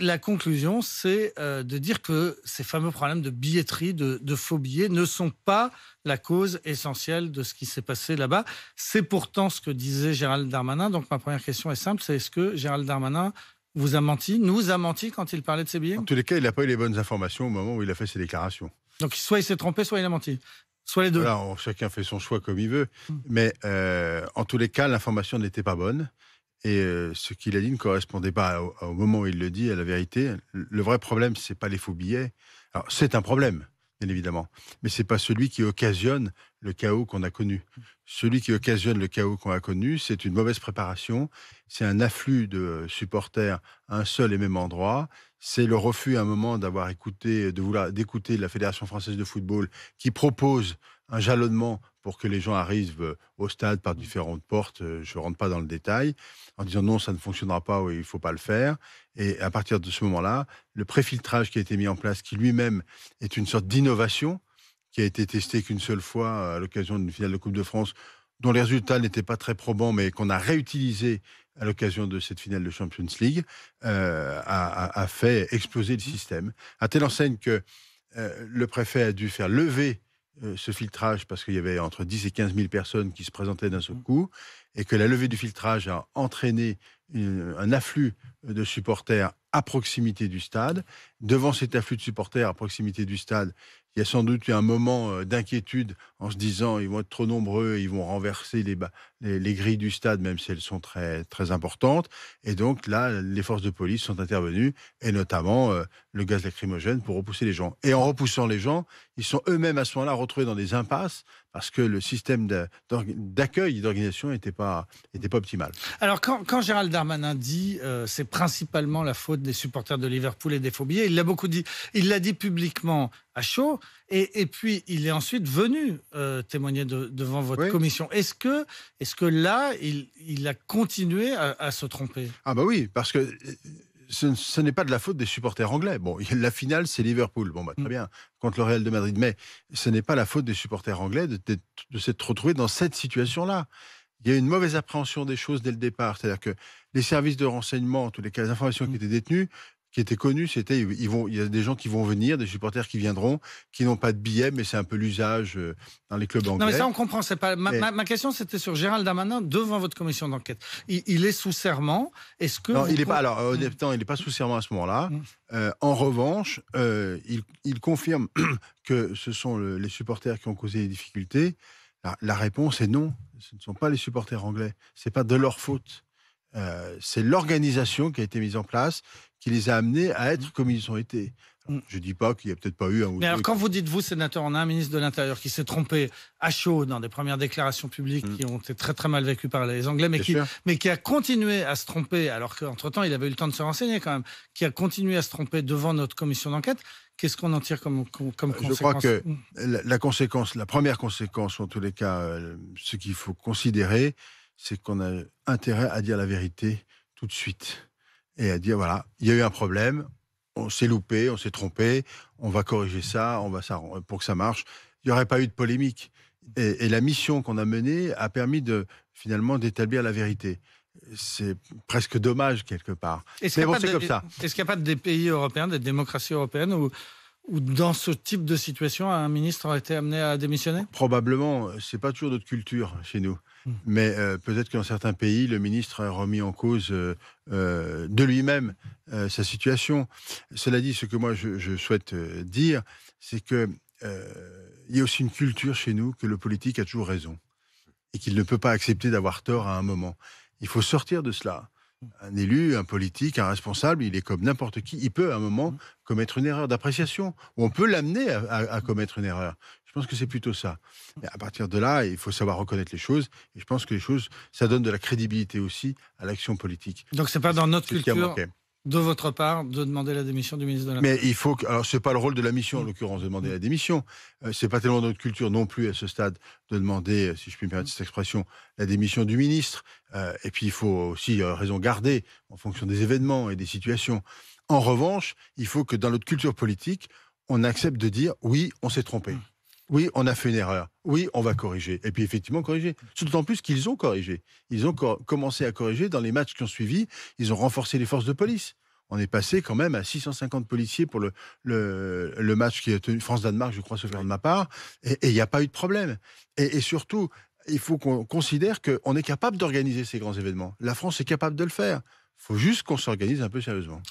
La conclusion, c'est de dire que ces fameux problèmes de billetterie, de faux billets, ne sont pas la cause essentielle de ce qui s'est passé là-bas. C'est pourtant ce que disait Gérald Darmanin. Donc ma première question est simple, c'est est-ce que Gérald Darmanin vous a menti, nous a menti quand il parlait de ces billets? En tous les cas, il n'a pas eu les bonnes informations au moment où il a fait ses déclarations. Donc soit il s'est trompé, soit il a menti. Soit les deux. Voilà, chacun fait son choix comme il veut. Mais en tous les cas, l'information n'était pas bonne. Et ce qu'il a dit ne correspondait pas au moment où il le dit à la vérité. Le vrai problème, ce n'est pas les faux billets. Alors, c'est un problème, bien évidemment. Mais ce n'est pas celui qui occasionne le chaos qu'on a connu. Celui qui occasionne le chaos qu'on a connu, c'est une mauvaise préparation. C'est un afflux de supporters à un seul et même endroit. C'est le refus à un moment d'écouter la Fédération française de football qui propose un jalonnement pour que les gens arrivent au stade par différentes portes. Je ne rentre pas dans le détail, en disant non, ça ne fonctionnera pas ou il ne faut pas le faire. Et à partir de ce moment-là, le préfiltrage qui a été mis en place, qui lui-même est une sorte d'innovation, qui a été testé qu'une seule fois à l'occasion d'une finale de Coupe de France, dont les résultats n'étaient pas très probants, mais qu'on a réutilisé à l'occasion de cette finale de Champions League, a fait exploser le système. À telle enseigne que le préfet a dû faire lever ce filtrage parce qu'il y avait entre 10 et 15 000 personnes qui se présentaient d'un seul coup, et que la levée du filtrage a entraîné un afflux de supporters à proximité du stade. Devant cet afflux de supporters à proximité du stade, il y a sans doute eu un moment d'inquiétude en se disant ils vont être trop nombreux, ils vont renverser les grilles du stade, même si elles sont très, très importantes. Et donc là, les forces de police sont intervenues, et notamment le gaz lacrymogène pour repousser les gens. Et en repoussant les gens, ils sont eux-mêmes à ce moment-là retrouvés dans des impasses parce que le système d'accueil et d'organisation n'était pas optimal. Alors quand Gérald Darmanin dit c'est principalement la faute des supporters de Liverpool et des faux billets, il l'a beaucoup dit. Il l'a dit publiquement à chaud, et puis il est ensuite venu témoigner devant votre commission. Est-ce que là, il a continué à se tromper? Ah bah oui, parce que ce n'est pas de la faute des supporters anglais. Bon, la finale, c'est Liverpool. Bon, bah, très bien, contre le Real de Madrid. Mais ce n'est pas la faute des supporters anglais de s'être retrouvés dans cette situation-là. Il y a une mauvaise appréhension des choses dès le départ. C'est-à-dire que les services de renseignement, en tous les cas, les informations qui étaient détenues, qui étaient connues, c'était il y a des gens qui vont venir, des supporters qui viendront, qui n'ont pas de billets, mais c'est un peu l'usage dans les clubs anglais. Non, mais ça, on comprend. C'est pas ma question, c'était sur Gérald Darmanin devant votre commission d'enquête. Il est sous serment. Est-ce que non, il n'est pas. Alors, honnêtement, il n'est pas sous serment à ce moment-là. En revanche, il confirme que ce sont les supporters qui ont causé les difficultés. La réponse est non. Ce ne sont pas les supporters anglais. C'est pas de leur faute. C'est l'organisation qui a été mise en place qui les a amenés à être comme ils ont été. Alors, je ne dis pas qu'il n'y a peut-être pas eu un ou deux. Mais alors, quand vous dites, vous, sénateur, on a un ministre de l'Intérieur qui s'est trompé à chaud dans des premières déclarations publiques qui ont été très très mal vécues par les Anglais, mais qui a continué à se tromper, alors qu'entre-temps, il avait eu le temps de se renseigner quand même, qui a continué à se tromper devant notre commission d'enquête. Qu'est-ce qu'on en tire comme conséquence? Je crois que la première conséquence, en tous les cas, ce qu'il faut considérer, c'est qu'on a intérêt à dire la vérité tout de suite. Et à dire, voilà, il y a eu un problème, on s'est loupé, on s'est trompé, on va corriger ça, pour que ça marche. Il n'y aurait pas eu de polémique. Et la mission qu'on a menée a permis finalement d'établir la vérité. C'est presque dommage, quelque part. Mais bon, c'est comme ça. Est-ce qu'il n'y a pas des pays européens, des démocraties européennes où dans ce type de situation, un ministre aurait été amené à démissionner? Probablement. C'est pas toujours notre culture chez nous. Mais peut-être que dans certains pays, le ministre a remis en cause de lui-même sa situation. Cela dit, ce que moi je souhaite dire, c'est que il y a aussi une culture chez nous que le politique a toujours raison et qu'il ne peut pas accepter d'avoir tort à un moment. Il faut sortir de cela. Un élu, un politique, un responsable, il est comme n'importe qui. Il peut à un moment commettre une erreur d'appréciation, ou on peut l'amener à commettre une erreur. Je pense que c'est plutôt ça. Mais à partir de là, il faut savoir reconnaître les choses. Et je pense que les choses, ça donne de la crédibilité aussi à l'action politique. Donc c'est pas dans notre culture, de votre part, de demander la démission du ministre de l'Intérieur? Mais il faut alors c'est pas le rôle de la mission, en l'occurrence, de demander la démission. C'est pas tellement dans notre culture non plus, à ce stade, de demander, si je puis me permettre cette expression, la démission du ministre. Et puis il faut aussi raison garder, en fonction des événements et des situations. En revanche, il faut que dans notre culture politique, on accepte de dire, oui, on s'est trompé. Oui, on a fait une erreur. Oui, on va corriger. Et puis effectivement, corriger. D'autant plus qu'ils ont corrigé. Ils ont commencé à corriger dans les matchs qui ont suivi. Ils ont renforcé les forces de police. On est passé quand même à 650 policiers pour le match qui a tenu France-Danemark, je crois, sauf erreur de ma part, et il n'y a pas eu de problème. Et surtout, il faut qu'on considère qu'on est capable d'organiser ces grands événements. La France est capable de le faire. Il faut juste qu'on s'organise un peu sérieusement.